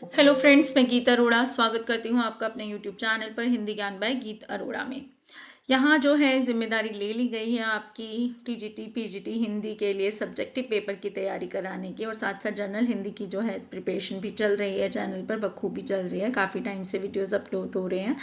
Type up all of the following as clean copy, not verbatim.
Hello friends, मैं गीत अरोड़ा स्वागत करती हूँ आपका अपने यूट्यूब चैनल पर हिंदी ज्ञान बाय गीत अरोड़ा में। यहाँ जो है जिम्मेदारी ले ली गई है आपकी टीजीटी पीजीटी हिंदी के लिए सब्जेक्टिव पेपर की तैयारी कराने की, और साथ साथ जनरल हिंदी की जो है प्रिपरेशन भी चल रही है चैनल पर बखूबी चल रही है। काफ़ी टाइम से वीडियोस अपलोड हो रहे हैं।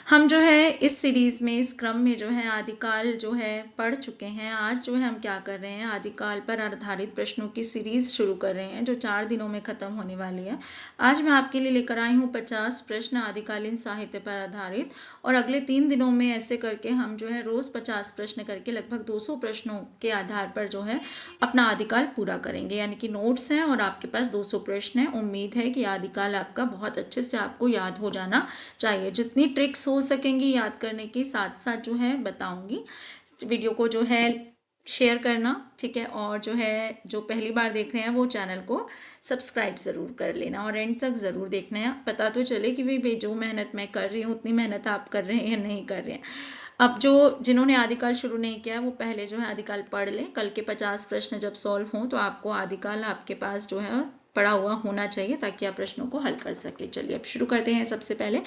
हम जो है इस सीरीज़ में इस क्रम में जो है आदिकाल जो है पढ़ चुके हैं। आज जो है हम क्या कर रहे हैं, आदिकाल पर आधारित प्रश्नों की सीरीज़ शुरू कर रहे हैं जो 4 दिनों में ख़त्म होने वाली है। आज मैं आपके लिए लेकर आई हूँ 50 प्रश्न आदिकालीन साहित्य पर आधारित, और अगले 3 दिनों में ऐसे करके हम जो है रोज़ 50 प्रश्न करके लगभग 200 प्रश्नों के आधार पर जो है अपना आदिकाल पूरा करेंगे। यानी कि नोट्स हैं और आपके पास 200 प्रश्न हैं। उम्मीद है कि आदिकाल आपका बहुत अच्छे से आपको याद हो जाना चाहिए। जितनी ट्रिक्स हो सकेंगी याद करने की साथ साथ जो है बताऊंगी। वीडियो को जो है शेयर करना, ठीक है, और जो है जो पहली बार देख रहे हैं वो चैनल को सब्सक्राइब ज़रूर कर लेना और एंड तक ज़रूर देखना है। पता तो चले कि भाई जो मेहनत मैं कर रही हूँ उतनी मेहनत आप कर रहे हैं या नहीं कर रहे हैं। अब जो जिन्होंने आदिकाल शुरू नहीं किया वो पहले जो है आदिकाल पढ़ लें। कल के 50 प्रश्न जब सॉल्व हों तो आपको आदिकाल आपके पास जो है पढ़ा हुआ होना चाहिए ताकि आप प्रश्नों को हल कर सके। चलिए अब शुरू करते हैं। सबसे पहले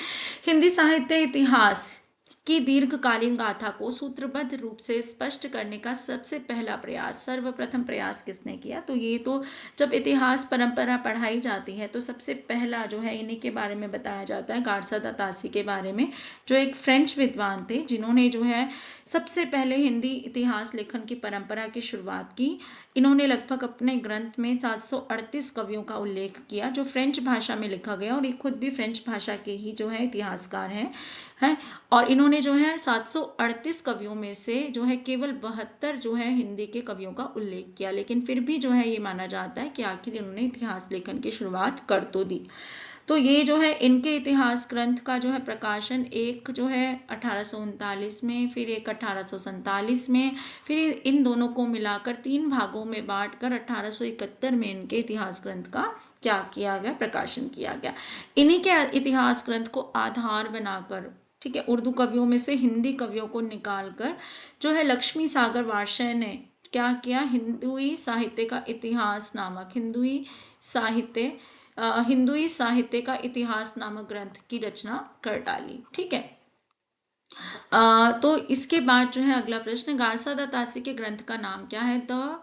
हिंदी साहित्य इतिहास की दीर्घकालीन गाथा को सूत्रबद्ध रूप से स्पष्ट करने का सबसे पहला प्रयास, सर्वप्रथम प्रयास किसने किया? तो ये तो जब इतिहास परंपरा पढ़ाई जाती है तो सबसे पहला जो है इन्हीं के बारे में बताया जाता है, गारसा दा तासी के बारे में, जो एक फ्रेंच विद्वान थे जिन्होंने जो है सबसे पहले हिंदी इतिहास लेखन की परंपरा की शुरुआत की। इन्होंने लगभग अपने ग्रंथ में 738 कवियों का उल्लेख किया जो फ्रेंच भाषा में लिखा गया, और ये खुद भी फ्रेंच भाषा के ही जो है इतिहासकार हैं। और इन्होंने जो है 738 कवियों में से जो है केवल 72 जो है हिंदी के कवियों का उल्लेख किया, लेकिन फिर भी जो है ये माना जाता है कि आखिर इन्होंने इतिहास लेखन की शुरुआत कर तो दी। तो ये जो है इनके इतिहास ग्रंथ का जो है प्रकाशन एक जो है 1839 में, फिर एक 1847 में, फिर इन दोनों को मिलाकर 3 भागों में बांटकर 1871 में इनके इतिहास ग्रंथ का क्या किया गया, प्रकाशन किया गया। इन्हीं के इतिहास ग्रंथ को आधार बनाकर, ठीक है, उर्दू कवियों में से हिंदी कवियों को निकालकर जो है लक्ष्मी सागर वार्ष्णेय ने क्या किया, हिंदुई साहित्य का इतिहास नामक हिंदुई साहित्य का इतिहास नामक ग्रंथ की रचना कर डाली। ठीक है। तो इसके बाद जो है अगला प्रश्न, गारसा दा तासी के ग्रंथ का नाम क्या है? The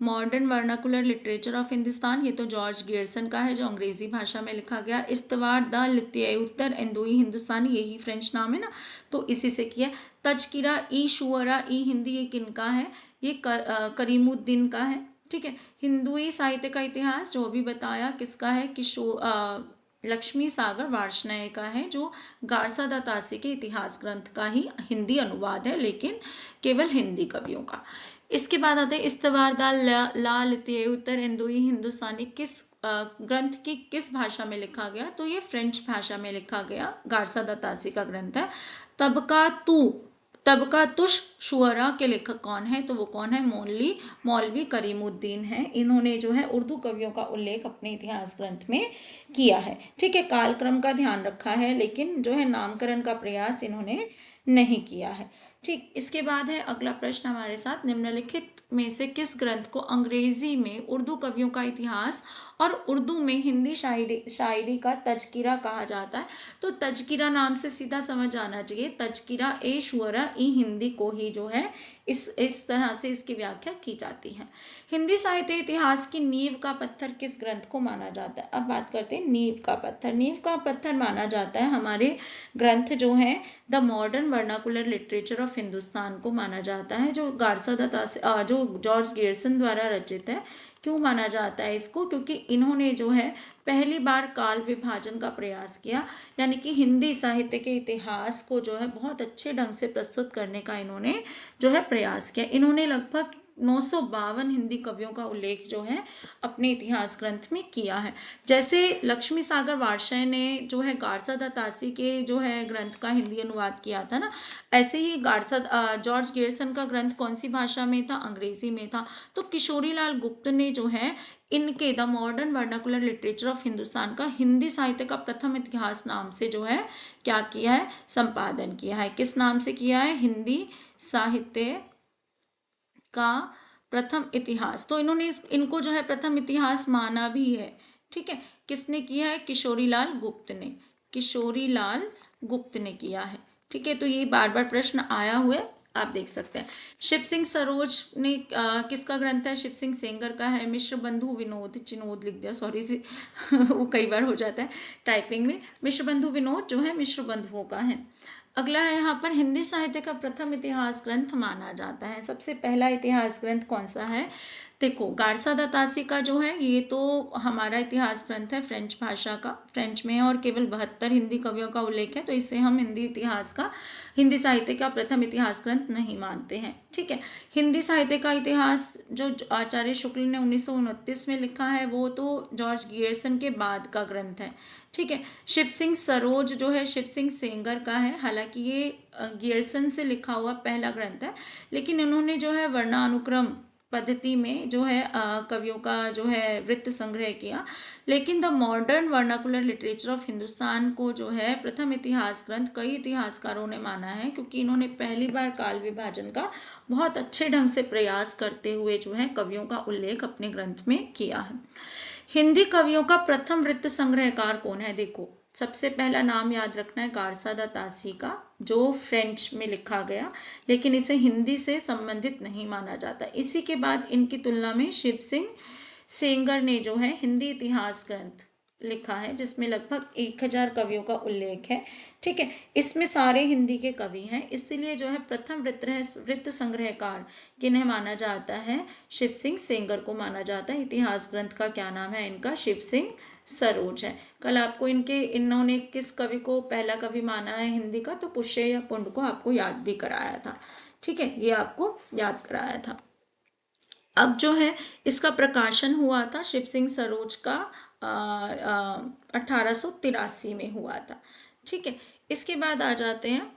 modern vernacular literature of Hindustan. ये तो जॉर्ज गियर्सन का है जो अंग्रेजी भाषा में लिखा गया। इस्तवार द लित्युत्तर इंदुई हिंदुस्तानी, यही फ्रेंच नाम है ना, तो इसी से किया। तजकिरा ई शुअरा ई हिंदी, ये किनका है? ये करीमुद्दीन का है। ठीक है। हिंदुई साहित्य का इतिहास जो भी बताया किसका है, लक्ष्मी सागर वार्ष्णेय का है, जो गारसा दा तासी के इतिहास ग्रंथ का ही हिंदी अनुवाद है, लेकिन केवल हिंदी कवियों का। इसके बाद आते हैं इस्तवार दा ला लित्युत्तर इंदुई हिंदुस्तानी, किस ग्रंथ की किस भाषा में लिखा गया? तो ये फ्रेंच भाषा में लिखा गया गारसा दा तासी का ग्रंथ है। तबका तुश शुअरा के लेखक कौन है? तो वो कौन है? मौलवी करीमुद्दीन है। इन्होंने जो है उर्दू कवियों का उल्लेख अपने इतिहास ग्रंथ में किया है। ठीक है, कालक्रम का ध्यान रखा है लेकिन जो है नामकरण का प्रयास इन्होंने नहीं किया है। ठीक, इसके बाद है अगला प्रश्न हमारे साथ, निम्नलिखित में से किस ग्रंथ को अंग्रेजी में उर्दू कवियों का इतिहास और उर्दू में हिंदी शायरी का तजकिरा कहा जाता है? तो तजकिरा नाम से सीधा समझ आना चाहिए, तजकिरा ए शुअरा ई हिंदी को ही जो है इस तरह से इसकी व्याख्या की जाती है। हिंदी साहित्य इतिहास की नींव का पत्थर किस ग्रंथ को माना जाता है? अब बात करते हैं नींव का पत्थर। नींव का पत्थर माना जाता है हमारे ग्रंथ जो है the modern vernacular literature of Hindustan को माना जाता है, जो गारसा दा तासी जो जॉर्ज गियर्सन द्वारा रचित है। क्यों माना जाता है इसको? क्योंकि इन्होंने जो है पहली बार काल विभाजन का प्रयास किया, यानी कि हिंदी साहित्य के इतिहास को जो है बहुत अच्छे ढंग से प्रस्तुत करने का इन्होंने जो है प्रयास किया। इन्होंने लगभग 952 हिंदी कवियों का उल्लेख जो है अपने इतिहास ग्रंथ में किया है। जैसे लक्ष्मी सागर वार्ष्णेय ने जो है गारसा दा तासी के जो है ग्रंथ का हिंदी अनुवाद किया था ना, ऐसे ही जॉर्ज गियर्सन का ग्रंथ कौन सी भाषा में था? अंग्रेजी में था। तो किशोरीलाल गुप्त ने जो है इनके the modern vernacular literature of Hindustan का हिंदी साहित्य का प्रथम इतिहास नाम से जो है क्या किया है? संपादन किया है। किस नाम से किया है? हिंदी साहित्य का प्रथम इतिहास। तो इन्होंने इनको जो है प्रथम इतिहास माना भी है। ठीक है, किसने किया है? किशोरीलाल गुप्त ने, किशोरीलाल गुप्त ने किया है। ठीक है, तो ये बार बार प्रश्न आया हुआ है, आप देख सकते हैं। शिव सिंह सरोज ने किसका ग्रंथ है? शिव सिंह सेंगर का है। मिश्र बंधु विनोद, चिनोद लिख दिया, सॉरी जी वो कई बार हो जाता है टाइपिंग में। मिश्र बंधु विनोद जो है मिश्र बंधुओं का है। अगला है यहाँ पर हिंदी साहित्य का प्रथम इतिहास ग्रंथ माना जाता है। सबसे पहला इतिहास ग्रंथ कौन सा है? देखो, गारसा द तासी का जो है ये तो हमारा इतिहास ग्रंथ है, फ्रेंच भाषा का, फ्रेंच में है और केवल 72 हिंदी कवियों का उल्लेख है, तो इसे हम हिंदी साहित्य का प्रथम इतिहास ग्रंथ नहीं मानते हैं। ठीक है, हिंदी साहित्य का इतिहास जो आचार्य शुक्ल ने 1929 में लिखा है वो तो जॉर्ज गियर्सन के बाद का ग्रंथ है। ठीक है, शिव सिंह सरोज जो है शिव सिंह सेंगर का है। हालांकि ये गियर्सन से लिखा हुआ पहला ग्रंथ है, लेकिन इन्होंने जो है वर्णानुक्रम पद्धति में जो है कवियों का जो है वृत्त संग्रह किया। लेकिन the modern vernacular literature of Hindustan को जो है प्रथम इतिहास ग्रंथ कई इतिहासकारों ने माना है, क्योंकि इन्होंने पहली बार काल विभाजन का बहुत अच्छे ढंग से प्रयास करते हुए जो है कवियों का उल्लेख अपने ग्रंथ में किया है। हिंदी कवियों का प्रथम वृत्त संग्रहकार कौन है? देखो, सबसे पहला नाम याद रखना है गारसा द तासी का, जो फ्रेंच में लिखा गया, लेकिन इसे हिंदी से संबंधित नहीं माना जाता। इसी के बाद इनकी तुलना में शिव सिंह सेंगर ने जो है हिंदी इतिहास ग्रंथ लिखा है, जिसमें लगभग 1000 कवियों का उल्लेख है। ठीक है, इसमें सारे हिंदी के कवि हैं, इसीलिए जो है प्रथम वृत्त संग्रहकार किन्हें माना जाता है? शिव सिंह सेंगर को माना जाता है। इतिहास ग्रंथ का क्या नाम है इनका? शिव सिंह सरोज है। कल आपको इन्होंने किस कवि को पहला कवि माना है हिंदी का, तो पुष्य या पुंड को आपको याद भी कराया था। ठीक है, ये आपको याद कराया था। अब जो है इसका प्रकाशन हुआ था शिव सिंह सरोज का 1883 में हुआ था। ठीक है, इसके बाद आ जाते हैं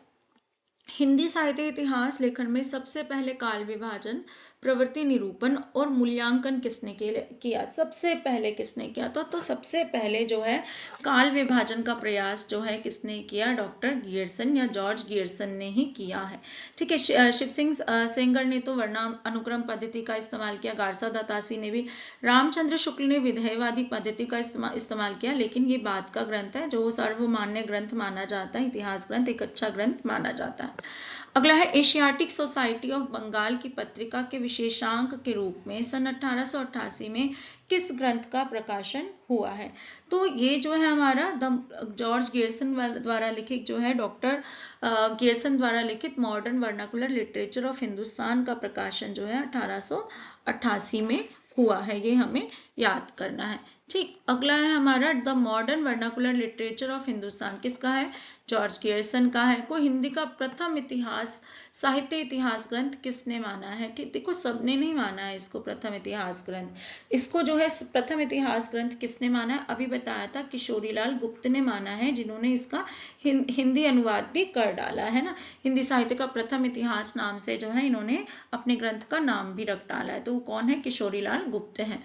हिंदी साहित्य इतिहास लेखन में सबसे पहले काल विभाजन, प्रवृत्ति निरूपण और मूल्यांकन किसने किया? सबसे पहले किसने किया? तो सबसे पहले जो है काल विभाजन का प्रयास जो है किसने किया? डॉक्टर गियर्सन या जॉर्ज गियर्सन ने ही किया है। ठीक है, शिव सिंह सेंगर ने तो वर्णानुक्रम पद्धति का इस्तेमाल किया, गारसा द तासी ने भी, रामचंद्र शुक्ल ने विधेयवादी पद्धति का इस्तेमाल किया, लेकिन ये बाद का ग्रंथ है जो सर्वमान्य ग्रंथ माना जाता है। इतिहास ग्रंथ एक अच्छा ग्रंथ माना जाता है। अगला है एशियाटिक सोसाइटी ऑफ बंगाल की पत्रिका के विशेषांक के रूप में सन 1888 में किस ग्रंथ का प्रकाशन हुआ है? तो ये जो है हमारा जॉर्ज गियर्सन द्वारा लिखित जो है डॉक्टर गियर्सन द्वारा लिखित modern vernacular literature of Hindustan का प्रकाशन जो है 1888 में हुआ है, ये हमें याद करना है। ठीक, अगला है हमारा the modern vernacular literature of Hindustan किसका है? जॉर्ज गियर्सन का है। को हिंदी का प्रथम साहित्य इतिहास ग्रंथ किसने माना है? ठीक, देखो सबने नहीं माना है इसको प्रथम इतिहास ग्रंथ। इसको जो है प्रथम इतिहास ग्रंथ किसने माना है? अभी बताया था, किशोरीलाल गुप्त ने माना है, जिन्होंने इसका हिंदी अनुवाद भी कर डाला है ना। हिंदी साहित्य का प्रथम इतिहास नाम से जो है इन्होंने अपने ग्रंथ का नाम भी रख डाला है। तो वो कौन है? किशोरीलाल गुप्त हैं।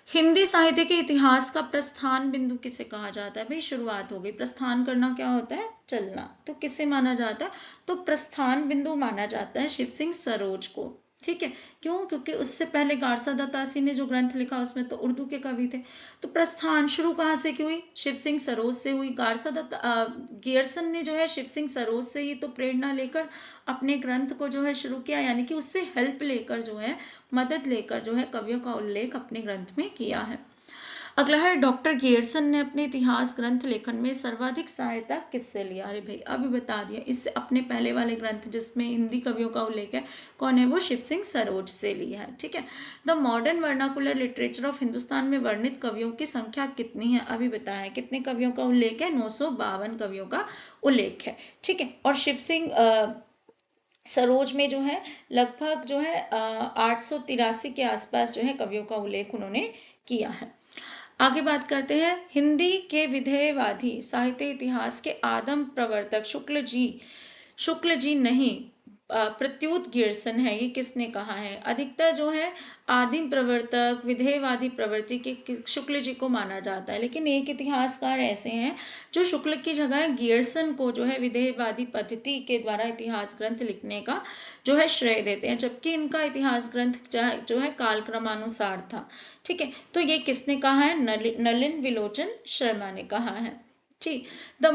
हिंदी साहित्य के इतिहास का प्रस्थान बिंदु किसे कहा जाता है? भाई शुरुआत हो गई, प्रस्थान करना क्या होता है? चलना। तो किसे माना जाता है? तो प्रस्थान बिंदु माना जाता है शिव सिंह सरोज को। ठीक है, क्यों? क्योंकि उससे पहले गारसा द तासी ने जो ग्रंथ लिखा उसमें तो उर्दू के कवि थे। तो प्रस्थान शुरू कहाँ से की हुई? शिव सिंह सरोज से हुई। गियर्सन ने जो है शिव सिंह सरोज से ही तो प्रेरणा लेकर अपने ग्रंथ को जो है शुरू किया, यानी कि उससे हेल्प लेकर जो है, मदद लेकर जो है कवियों का उल्लेख अपने ग्रंथ में किया है। अगला है डॉक्टर गियर्सन ने अपने इतिहास ग्रंथ लेखन में सर्वाधिक सहायता किससे लिया? अरे भाई अभी बता दिया, इससे अपने पहले वाले ग्रंथ जिसमें हिंदी कवियों का उल्लेख है, कौन है वो? शिव सिंह सरोज से लिया है। ठीक है, the modern vernacular literature of Hindustan में वर्णित कवियों की संख्या कितनी है? अभी बताया, कितने कवियों का उल्लेख है? 952 कवियों का उल्लेख है। ठीक है, और शिव सिंह सरोज में जो है लगभग जो है 883 के आसपास जो है कवियों का उल्लेख उन्होंने किया है। आगे बात करते हैं हिंदी के विधेयवादी साहित्य इतिहास के आदम प्रवर्तक शुक्ल जी नहीं प्रत्युत गियर्सन है, ये किसने कहा है? अधिकतर जो है आदिम प्रवर्तक विधेयवादी प्रवृत्ति के शुक्ल जी को माना जाता है, लेकिन एक इतिहासकार ऐसे हैं जो शुक्ल की जगह गियर्सन को जो है विधेयवादी पद्धति के द्वारा इतिहास ग्रंथ लिखने का जो है श्रेय देते हैं, जबकि इनका इतिहास ग्रंथ जो है कालक्रमानुसार था। ठीक है, तो ये किसने कहा है? नलिन विलोचन शर्मा ने कहा है। ठीक, the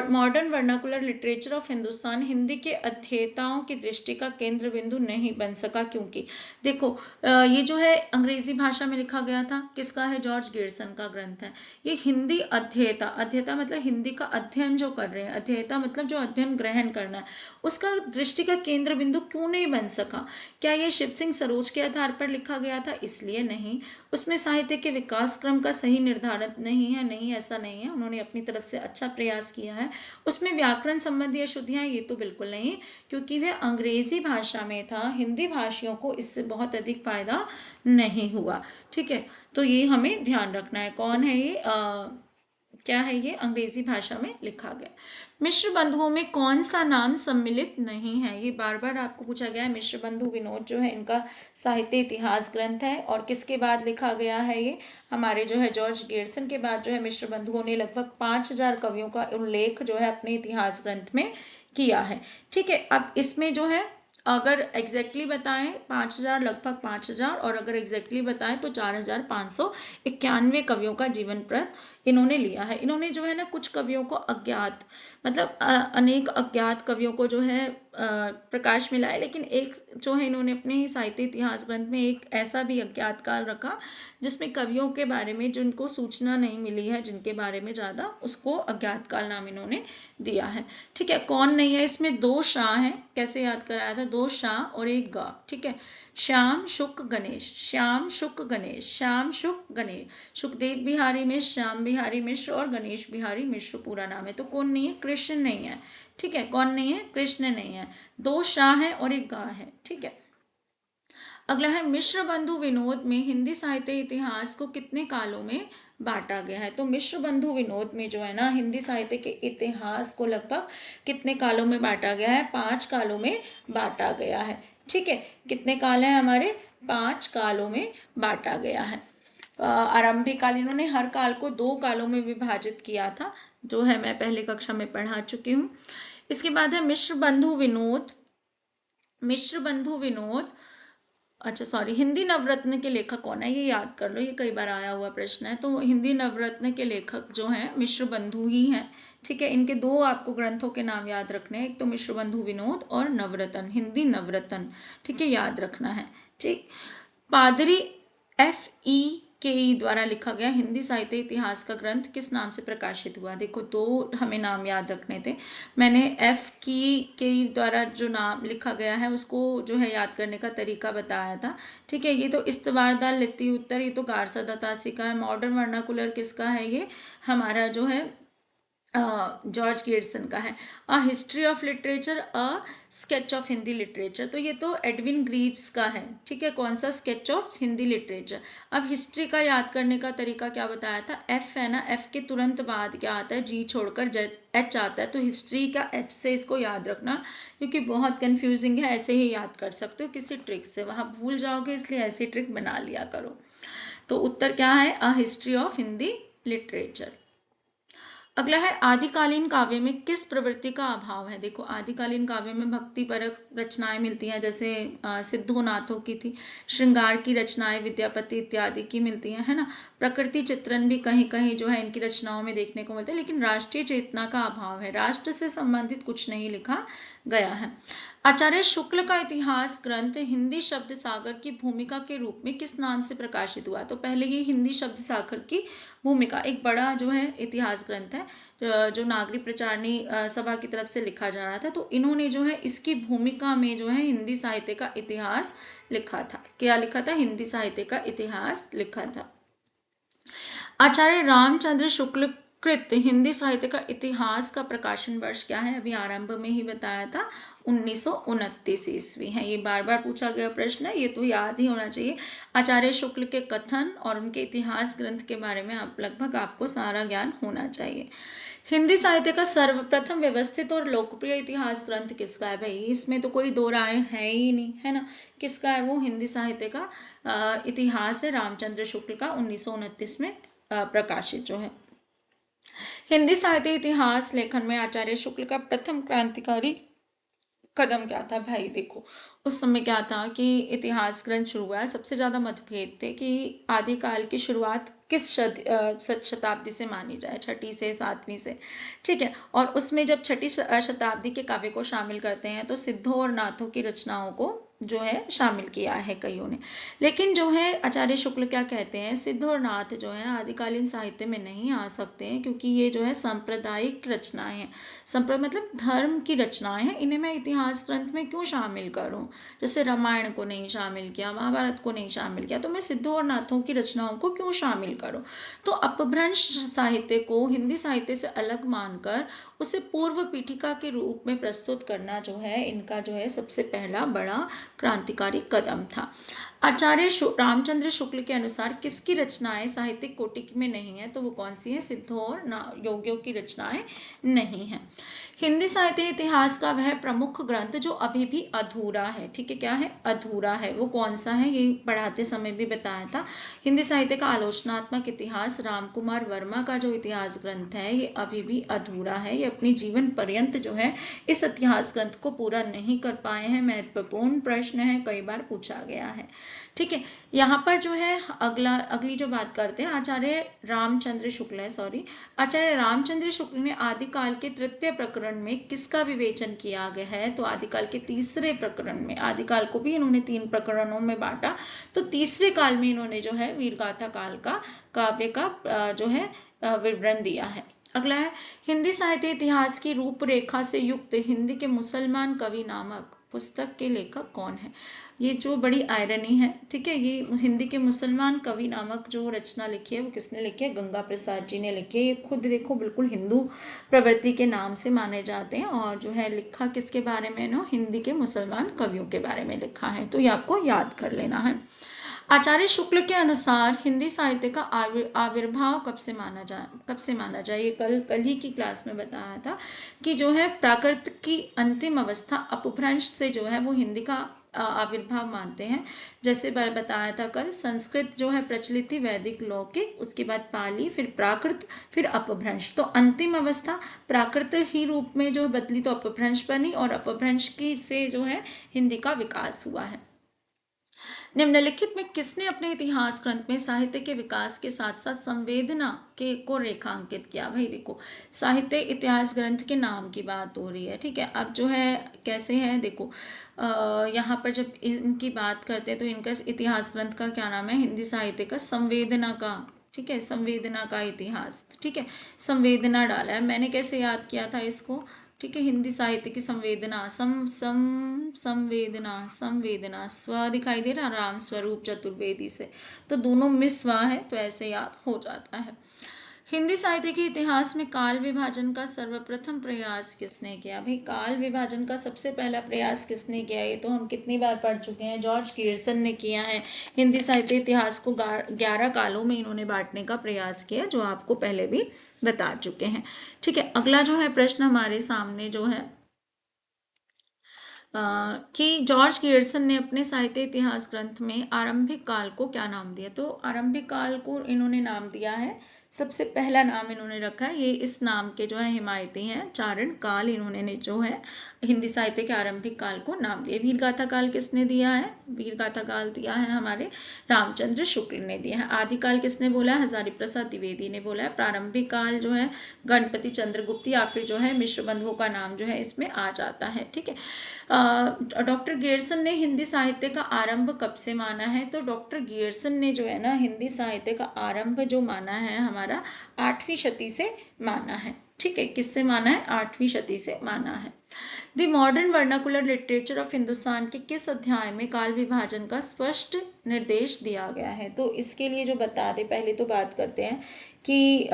modern vernacular literature of Hindustan Hindi के अध्येताओं की दृष्टि का केंद्र बिंदु नहीं बन सका, क्योंकि देखो ये जो है अंग्रेजी भाषा में लिखा गया था, किसका है? जॉर्ज गियर्सन का ग्रंथ है। ये हिंदी अध्येता, अध्येता मतलब हिंदी का अध्ययन जो कर रहे हैं, अध्येता मतलब जो अध्ययन ग्रहण करना है, उसका दृष्टि का केंद्र बिंदु क्यों नहीं बन सका? क्या ये शिव सिंह सरोज के आधार पर लिखा गया था? इसलिए नहीं। उसमें साहित्य के विकास क्रम का सही निर्धारण नहीं है, नहीं, ऐसा नहीं है। उन्होंने अपनी तरफ से अच्छा प्रयास किया है। उसमें व्याकरण संबंधी अशुद्धियां, ये तो बिल्कुल नहीं, क्योंकि वह अंग्रेजी भाषा में था, हिंदी भाषियों को इससे बहुत अधिक फायदा नहीं हुआ। ठीक है, तो ये हमें ध्यान रखना है। कौन है ये? क्या है ये? अंग्रेजी भाषा में लिखा गया। मिश्र बंधुओं में कौन सा नाम सम्मिलित नहीं है? ये बार बार आपको पूछा गया है। मिश्र बंधु विनोद जो है इनका साहित्य इतिहास ग्रंथ है, और किसके बाद लिखा गया है? ये हमारे जो है जॉर्ज गियर्सन के बाद जो है मिश्र बंधुओं ने लगभग 5000 कवियों का उल्लेख जो है अपने इतिहास ग्रंथ में किया है। ठीक है, अब इसमें जो है अगर एग्जैक्टली बताएं 5000, लगभग 5000, और अगर एग्जैक्टली बताएं तो 4591 कवियों का जीवन वृत्त इन्होंने लिया है। इन्होंने जो है ना कुछ कवियों को अज्ञात, मतलब अनेक अज्ञात कवियों को जो है प्रकाश मिला है, लेकिन एक जो है इन्होंने अपने साहित्य इतिहास ग्रंथ में एक ऐसा भी अज्ञात काल रखा जिसमें कवियों के बारे में जिनको सूचना नहीं मिली है, जिनके बारे में ज़्यादा, उसको अज्ञात काल नाम इन्होंने दिया है। ठीक है, कौन नहीं है इसमें? 2 शाह हैं। कैसे याद कराया था? 2 शाह और 1 गा। ठीक है, श्याम शुक गणेश, श्याम शुक गणेश, श्याम शुक गणेश, सुखदेव बिहारी मिश्र, श्याम बिहारी मिश्र और गणेश बिहारी मिश्र पूरा नाम है। तो कौन नहीं है? कृष्ण नहीं है। ठीक है, कौन नहीं है? कृष्ण नहीं है। 2 शाह है और 1 गा है। ठीक है, अगला है मिश्र बंधु विनोद में हिंदी साहित्य इतिहास को कितने कालों में बांटा गया है? तो मिश्र बंधु विनोद में जो है ना हिंदी साहित्य के इतिहास को लगभग कितने कालों में बांटा गया है? 5 कालों में बांटा गया है। ठीक है, कितने काल हैं हमारे? 5 कालों में बांटा गया है। आरंभिक काल, इन्होंने हर काल को 2 कालों में विभाजित किया था, जो है मैं पहले कक्षा में पढ़ा चुकी हूँ। इसके बाद है मिश्र बंधु विनोद। मिश्र बंधु विनोद, अच्छा सॉरी, हिंदी नवरत्न के लेखक कौन है? ये याद कर लो, ये कई बार आया हुआ प्रश्न है। तो हिंदी नवरत्न के लेखक जो हैं मिश्र बंधु ही हैं। ठीक है, इनके 2 आपको ग्रंथों के नाम याद रखने हैं, एक तो मिश्र बंधु विनोद और नवरत्न, हिंदी नवरत्न। ठीक है, याद रखना है। ठीक, पादरी FE केई द्वारा लिखा गया हिंदी साहित्य इतिहास का ग्रंथ किस नाम से प्रकाशित हुआ? देखो 2 हमें नाम याद रखने थे। मैंने केई द्वारा जो नाम लिखा गया है उसको जो है याद करने का तरीका बताया था। ठीक है, ये तो इस्तवारदाल लित्ती उत्तर, ये तो गारसा दतासी का है। मॉडर्न वर्नाकुलर किसका है? ये हमारा जो है जॉर्ज गियर्सन का है। A history of literature, a sketch of Hindi literature, तो ये तो एडविन ग्रीव्स का है। ठीक है, कौन सा? Sketch of Hindi literature. अब हिस्ट्री का याद करने का तरीका क्या बताया था? F है ना, F के तुरंत बाद क्या आता है? G छोड़कर H आता है, तो हिस्ट्री का H से इसको याद रखना, क्योंकि बहुत कन्फ्यूजिंग है। ऐसे ही याद कर सकते हो किसी ट्रिक से, वहाँ भूल जाओगे, इसलिए ऐसी ट्रिक बना लिया करो। तो उत्तर क्या है? A history of Hindi literature. अगला है आदिकालीन काव्य में किस प्रवृत्ति का अभाव है? देखो आदिकालीन काव्य में भक्ति परक रचनाएं मिलती हैं, जैसे सिद्धोनाथों की थी, श्रृंगार की रचनाएं विद्यापति इत्यादि की मिलती हैं, है ना। प्रकृति चित्रण भी कहीं कहीं जो है इनकी रचनाओं में देखने को मिलता है, लेकिन राष्ट्रीय चेतना का अभाव है, राष्ट्र से संबंधित कुछ नहीं लिखा गया है। आचार्य शुक्ल का इतिहास ग्रंथ हिंदी शब्द सागर की भूमिका के रूप में किस नाम से प्रकाशित हुआ? तो पहले ये हिंदी शब्द सागर की भूमिका एक बड़ा जो है इतिहास ग्रंथ है, जो नागरिक प्रचारणी सभा की तरफ से लिखा जा रहा था। तो इन्होंने जो है इसकी भूमिका में जो है हिंदी साहित्य का इतिहास लिखा था। क्या लिखा था? हिंदी साहित्य का इतिहास लिखा था। आचार्य रामचंद्र शुक्ल कृत हिंदी साहित्य का इतिहास का प्रकाशन वर्ष क्या है? अभी आरंभ में ही बताया था, 1929 ईस्वी है। ये बार बार पूछा गया प्रश्न है, ये तो याद ही होना चाहिए। आचार्य शुक्ल के कथन और उनके इतिहास ग्रंथ के बारे में आप लगभग आपको सारा ज्ञान होना चाहिए। हिंदी साहित्य का सर्वप्रथम व्यवस्थित और लोकप्रिय इतिहास ग्रंथ किसका है? भाई इसमें तो कोई दो राय है ही नहीं, है ना। किसका है वो? हिंदी साहित्य का इतिहास है रामचंद्र शुक्ल का, 1929 में प्रकाशित जो है। हिंदी साहित्य इतिहास लेखन में आचार्य शुक्ल का प्रथम क्रांतिकारी कदम क्या था? भाई देखो, उस समय क्या था कि इतिहास ग्रंथ शुरू हुआ है, सबसे ज़्यादा मतभेद थे कि आदिकाल की शुरुआत किस शताब्दी से मानी जाए, छठी से, सातवीं से, ठीक है। और उसमें जब छठी शताब्दी के काव्य को शामिल करते हैं तो सिद्धों और नाथों की रचनाओं को जो है शामिल किया है कईयों ने। लेकिन जो है आचार्य शुक्ल क्या कहते हैं, सिद्ध और नाथ जो है आदिकालीन साहित्य में नहीं आ सकते हैं, क्योंकि ये जो है सांप्रदायिक रचनाएं हैं। मतलब धर्म की रचनाएं हैं, इन्हें मैं इतिहास ग्रंथ में क्यों शामिल करूं? जैसे रामायण को नहीं शामिल किया, महाभारत को नहीं शामिल किया, तो मैं सिद्धों और नाथों की रचनाओं को क्यों शामिल करूं? तो अपभ्रंश साहित्य को हिंदी साहित्य से अलग मानकर उसे पूर्व पीठिका के रूप में प्रस्तुत करना जो है इनका जो है सबसे पहला बड़ा क्रांतिकारी कदम था। आचार्य रामचंद्र शुक्ल के अनुसार किसकी रचनाएं साहित्यिक कोटि में नहीं है? तो वो कौन सी है? सिद्धों और योगियों की रचनाएं नहीं है। हिंदी साहित्य इतिहास का वह प्रमुख ग्रंथ जो अभी भी अधूरा है, ठीक है, क्या है? अधूरा है। वो कौन सा है? ये पढ़ाते समय भी बताया था। हिंदी साहित्य का आलोचनात्मक इतिहास राम कुमार वर्मा का जो इतिहास ग्रंथ है ये अभी भी अधूरा है। ये अपनी जीवन पर्यंत जो है इस इतिहास ग्रंथ को पूरा नहीं कर पाए हैं। महत्वपूर्ण प्रश्न है, कई बार पूछा गया है, ठीक है। यहाँ पर जो है अगली जो बात करते हैं, आचार्य रामचंद्र शुक्ल है, सॉरी, आचार्य रामचंद्र शुक्ल ने आदिकाल के तृतीय प्रकरण में किसका विवेचन किया गया है? तो आदिकाल के तीसरे प्रकरण में, आदिकाल को भी इन्होंने 3 प्रकरणों में बांटा, तो तीसरे काल में इन्होंने जो है वीरगाथा काल का काव्य का जो है विवरण दिया है। अगला है, हिंदी साहित्य इतिहास की रूपरेखा से युक्त हिंदी के मुसलमान कवि नामक पुस्तक के लेखक कौन है? ये जो बड़ी आयरनी है, ठीक है, ये हिंदी के मुसलमान कवि नामक जो रचना लिखी है वो किसने लिखी है? गंगा प्रसाद जी ने लिखी है। ये खुद देखो बिल्कुल हिंदू प्रवृत्ति के नाम से माने जाते हैं, और जो है लिखा किसके बारे में ना? हिंदी के मुसलमान कवियों के बारे में लिखा है, तो ये आपको याद कर लेना है। आचार्य शुक्ल के अनुसार हिंदी साहित्य का आविर्भाव कब से माना जाए? ये कल ही की क्लास में बताया था कि जो है प्राकृत की अंतिम अवस्था अपभ्रंश से जो है वो हिंदी का आविर्भाव मानते हैं। जैसे बताया था कल, संस्कृत जो है प्रचलित थी, वैदिक, लौकिक, उसके बाद पाली, फिर प्राकृत, फिर अपभ्रंश। तो अंतिम अवस्था प्राकृत ही रूप में जो बदली तो अपभ्रंश बनी, और अपभ्रंश की से जो है हिंदी का विकास हुआ है। निम्नलिखित में किसने अपने इतिहास ग्रंथ में साहित्य के विकास के साथ साथ संवेदना के को रेखांकित किया? भाई देखो, साहित्य इतिहास ग्रंथ के नाम की बात हो रही है, ठीक है। अब जो है कैसे है, देखो यहाँ पर जब इनकी बात करते हैं तो इनका इतिहास ग्रंथ का क्या नाम है? हिंदी साहित्य का संवेदना का, ठीक है, संवेदना का इतिहास, ठीक है, संवेदना डाला है। मैंने कैसे याद किया था इसको? ठीक है, हिंदी साहित्य की संवेदना, संवेदना, संवेदना, स्व दिखाई दे रहा, राम स्वरूप चतुर्वेदी से, तो दोनों में स्व है, तो ऐसे याद हो जाता है। हिंदी साहित्य के इतिहास में काल विभाजन का सर्वप्रथम प्रयास किसने किया? भाई काल विभाजन का सबसे पहला प्रयास किसने किया? ये तो हम कितनी बार पढ़ चुके हैं, जॉर्ज गियर्सन ने किया है। हिंदी साहित्य इतिहास को 11 कालों में इन्होंने बांटने का प्रयास किया, जो आपको पहले भी बता चुके हैं, ठीक है। अगला जो है प्रश्न हमारे सामने जो है कि जॉर्ज गियर्सन ने अपने साहित्य इतिहास ग्रंथ में आरंभिक काल को क्या नाम दिया? तो आरंभिक काल को इन्होंने नाम दिया है, सबसे पहला नाम इन्होंने रखा है, ये इस नाम के जो है हिमायती हैं, चारण काल इन्होंने जो है हिंदी साहित्य के आरंभिक काल को नाम दिया। वीरगाथा काल किसने दिया है? वीरगाथा काल दिया है हमारे रामचंद्र शुक्ल ने दिया है। आदिकाल किसने बोला है? हजारी प्रसाद द्विवेदी ने बोला है। प्रारंभिक काल जो है गणपति चंद्रगुप्त या फिर जो है मिश्र बंधुओं का नाम जो है इसमें आ जाता है, ठीक है। डॉक्टर गियर्सन ने हिंदी साहित्य का आरंभ कब से माना है? तो डॉक्टर गियर्सन ने जो है ना हिंदी साहित्य का आरंभ जो माना है हमारा 8वीं शती से माना है, ठीक है। किससे माना है? 8वीं शती से माना है। The modern vernacular literature of Hindustan के किस अध्याय में काल विभाजन का स्पष्ट निर्देश दिया गया है? तो इसके लिए जो बता दे, पहले तो बात करते हैं कि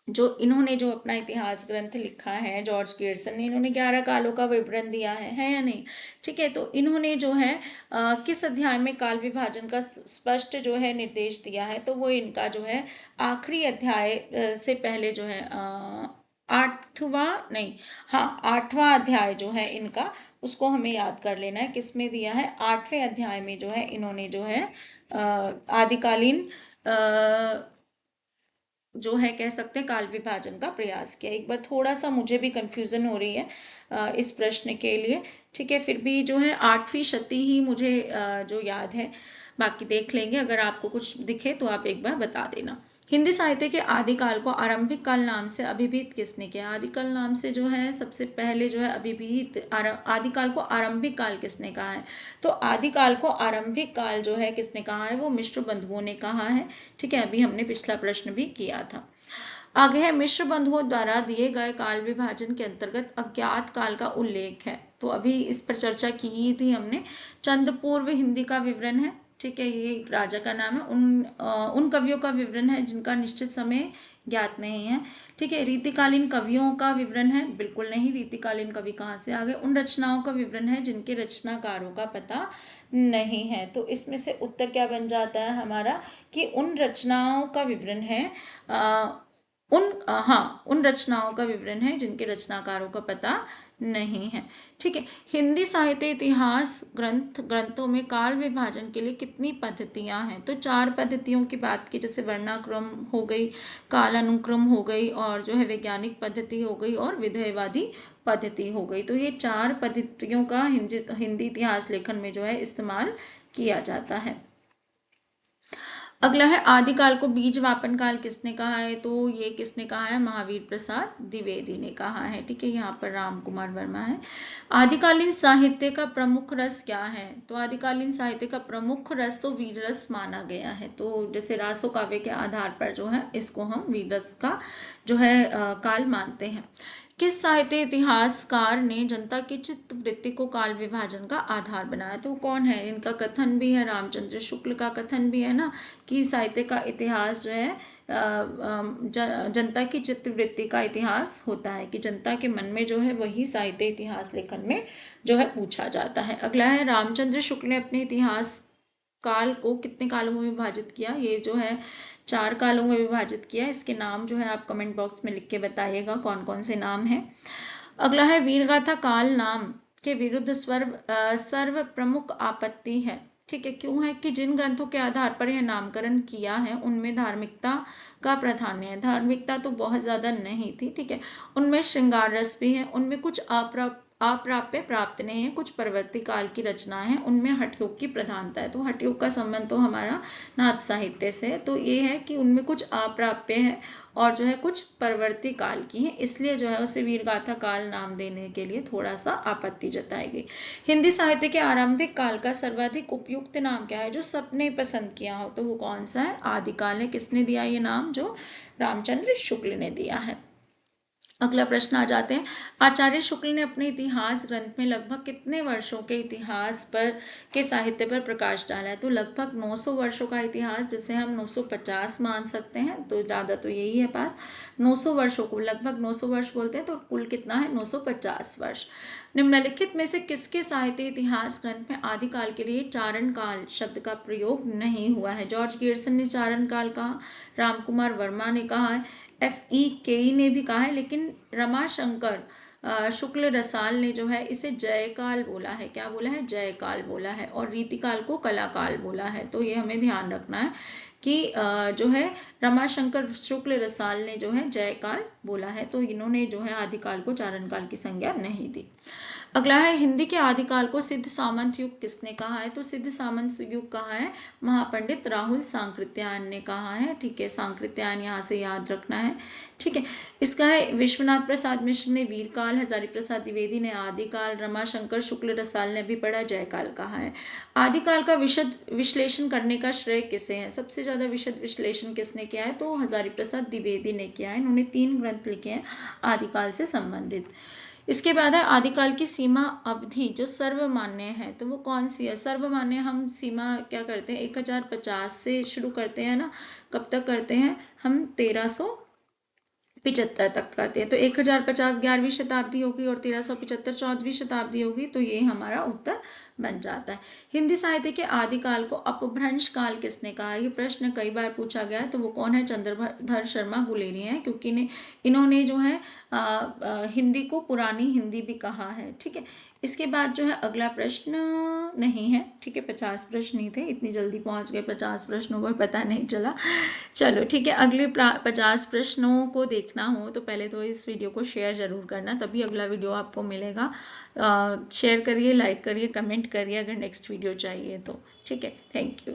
जो इन्होंने जो अपना इतिहास ग्रंथ लिखा है जॉर्ज गियर्सन ने, इन्होंने 11 कालों का विवरण दिया है या नहीं। ठीक है, तो इन्होंने जो है किस अध्याय में काल विभाजन का स्पष्ट जो है निर्देश दिया है, तो वो इनका जो है आखिरी अध्याय से पहले जो है आठवां नहीं, हाँ, 8वां अध्याय जो है इनका, उसको हमें याद कर लेना है। किसमें दिया है? 8वें अध्याय में जो है इन्होंने जो है आदिकालीन जो है कह सकते हैं काल विभाजन का प्रयास किया। एक बार थोड़ा सा मुझे भी कंफ्यूजन हो रही है इस प्रश्न के लिए। ठीक है, फिर भी जो है 8वीं शती ही मुझे जो याद है, बाकी देख लेंगे। अगर आपको कुछ दिखे तो आप एक बार बता देना। हिंदी साहित्य के आदिकाल को आरंभिक काल नाम से अभिहित किसने किया? आदिकाल नाम से जो है सबसे पहले जो है अभिहित आदिकाल को आरंभिक काल किसने कहा है? तो आदिकाल को आरंभिक काल जो है किसने कहा है? वो मिश्र बंधुओं ने कहा है। ठीक है, अभी हमने पिछला प्रश्न भी किया था। आगे है, मिश्र बंधुओं द्वारा दिए गए काल विभाजन के अंतर्गत अज्ञात काल का उल्लेख है। तो अभी इस पर चर्चा की थी हमने। चंद पूर्व हिंदी का विवरण है। ठीक है, ये एक राजा का नाम है। उन कवियों का विवरण है जिनका निश्चित समय ज्ञात नहीं है। ठीक है, रीतिकालीन कवियों का विवरण है। बिल्कुल नहीं, रीतिकालीन कवि कहाँ से आ गए? उन रचनाओं का विवरण है जिनके रचनाकारों का पता नहीं है। तो इसमें से उत्तर क्या बन जाता है हमारा कि उन रचनाओं का विवरण है, उन रचनाओं का विवरण है जिनके रचनाकारों का पता नहीं है। ठीक है, हिंदी साहित्य इतिहास ग्रंथों में काल विभाजन के लिए कितनी पद्धतियां हैं? तो 4 पद्धतियों की बात की, जैसे वर्णाक्रम हो गई, काल अनुक्रम हो गई, और जो है वैज्ञानिक पद्धति हो गई, और विधेयवादी पद्धति हो गई। तो ये 4 पद्धतियों का हिंदी इतिहास लेखन में जो है इस्तेमाल किया जाता है। अगला है, आदिकाल को बीज वापन काल किसने कहा है? तो ये किसने कहा है? महावीर प्रसाद द्विवेदी ने कहा है। ठीक है, यहाँ पर राम कुमार वर्मा है। आदिकालीन साहित्य का प्रमुख रस क्या है? तो आदिकालीन साहित्य का प्रमुख रस तो वीर रस माना गया है। तो जैसे रासो काव्य के आधार पर जो है इसको हम वीर रस का जो है काल मानते हैं। किस साहित्य इतिहासकार ने जनता की चित्त वृत्ति को काल विभाजन का आधार बनाया? तो कौन है? इनका कथन भी है, रामचंद्र शुक्ल का कथन भी है ना, कि साहित्य का इतिहास जो है जनता की चित्त वृत्ति का इतिहास होता है, कि जनता के मन में जो है वही साहित्य इतिहास लेखन में जो है पूछा जाता है। अगला है, रामचंद्र शुक्ल ने अपने इतिहास काल को कितने कालों में विभाजित किया? ये जो है 4 कालों में विभाजित किया। इसके नाम जो है आप कमेंट बॉक्स में लिख के बताइएगा कौन कौन से नाम हैं। अगला है, वीरगाथा काल नाम के विरुद्ध सर्व प्रमुख आपत्ति है। ठीक है, क्यों है? कि जिन ग्रंथों के आधार पर यह नामकरण किया है उनमें धार्मिकता का प्राधान्य है। धार्मिकता तो बहुत ज़्यादा नहीं थी। ठीक है, उनमें श्रृंगार रस भी है, उनमें कुछ अप्राप्य प्राप्त नहीं है, कुछ परवर्ती काल की रचनाएं हैं, उनमें हठयोग की प्रधानता है। तो हठयोग का संबंध तो हमारा नाथ साहित्य से है। तो ये है कि उनमें कुछ अप्राप्य है और जो है कुछ परवर्ती काल की है, इसलिए जो है उसे वीरगाथा काल नाम देने के लिए थोड़ा सा आपत्ति जताई गई। हिंदी साहित्य के आरंभिक काल का सर्वाधिक उपयुक्त नाम क्या है, जो सबने पसंद किया हो? तो वो कौन सा है? आदिकाल है। किसने दिया ये नाम? जो रामचंद्र शुक्ल ने दिया है। अगला प्रश्न आ जाते हैं, आचार्य शुक्ल ने अपने इतिहास ग्रंथ में लगभग कितने वर्षों के इतिहास पर के साहित्य पर प्रकाश डाला है? तो लगभग 900 वर्षों का इतिहास, जिसे हम 950 मान सकते हैं, तो ज़्यादा तो यही है पास। 900 वर्षों को लगभग 900 वर्ष बोलते हैं, तो कुल कितना है? 950 वर्ष। निम्नलिखित में से किसके साहित्य इतिहास ग्रंथ में आदिकाल के लिए चारण काल शब्द का प्रयोग नहीं हुआ है? जॉर्ज गियर्सन ने चारण काल कहा, राम कुमार वर्मा ने कहा है, FEKE ने भी कहा है, लेकिन रमाशंकर शुक्ल रसाल ने जो है इसे जयकाल बोला है। क्या बोला है? जयकाल बोला है। और रीतिकाल को कलाकाल बोला है। तो ये हमें ध्यान रखना है कि जो है रमाशंकर शुक्ल रसाल ने जो है जयकाल बोला है। तो इन्होंने जो है आदिकाल को चारण काल की संज्ञा नहीं दी। अगला है, हिंदी के आदिकाल को सिद्ध सामंत युग किसने कहा है? तो सिद्ध सामंत युग कहा है महापंडित राहुल सांकृत्यायन ने कहा है। ठीक है, सांकृत्यायन यहाँ से याद रखना है। ठीक है, इसका है विश्वनाथ प्रसाद मिश्र ने वीरकाल, हजारी प्रसाद द्विवेदी ने आदिकाल, रमाशंकर शुक्ल रसाल ने भी पढ़ा जयकाल कहा है। आदिकाल का विशद विश्लेषण करने का श्रेय किसे है? सबसे ज्यादा विशद विश्लेषण किसने किया है? तो हजारी प्रसाद द्विवेदी ने किया है। इन्होंने 3 ग्रंथ लिखे हैं आदिकाल से संबंधित। इसके बाद है, आदिकाल की सीमा अवधि जो सर्वमान्य है, तो वो कौन सी है? सर्वमान्य हम सीमा क्या करते हैं? 1050 से शुरू करते हैं ना। कब तक करते हैं हम? 75 तक करते हैं। तो 1050 11वीं शताब्दी होगी और 1375 14वीं शताब्दी होगी। तो ये हमारा उत्तर बन जाता है। हिंदी साहित्य के आदिकाल को अपभ्रंश काल किसने कहा? ये प्रश्न कई बार पूछा गया है। तो वो कौन है? चंद्रधर शर्मा गुलेरिया हैं, क्योंकि इन्होंने जो है हिंदी को पुरानी हिंदी भी कहा है। ठीक है। इसके बाद जो है अगला प्रश्न नहीं है। ठीक है, 50 प्रश्न ही थे, इतनी जल्दी पहुंच गए 50 प्रश्नों पर, पता नहीं चला। चलो ठीक है, अगले 50 प्रश्नों को देखना हो तो पहले तो इस वीडियो को शेयर ज़रूर करना, तभी अगला वीडियो आपको मिलेगा। शेयर करिए, लाइक करिए, कमेंट करिए अगर नेक्स्ट वीडियो चाहिए तो। ठीक है, थैंक यू।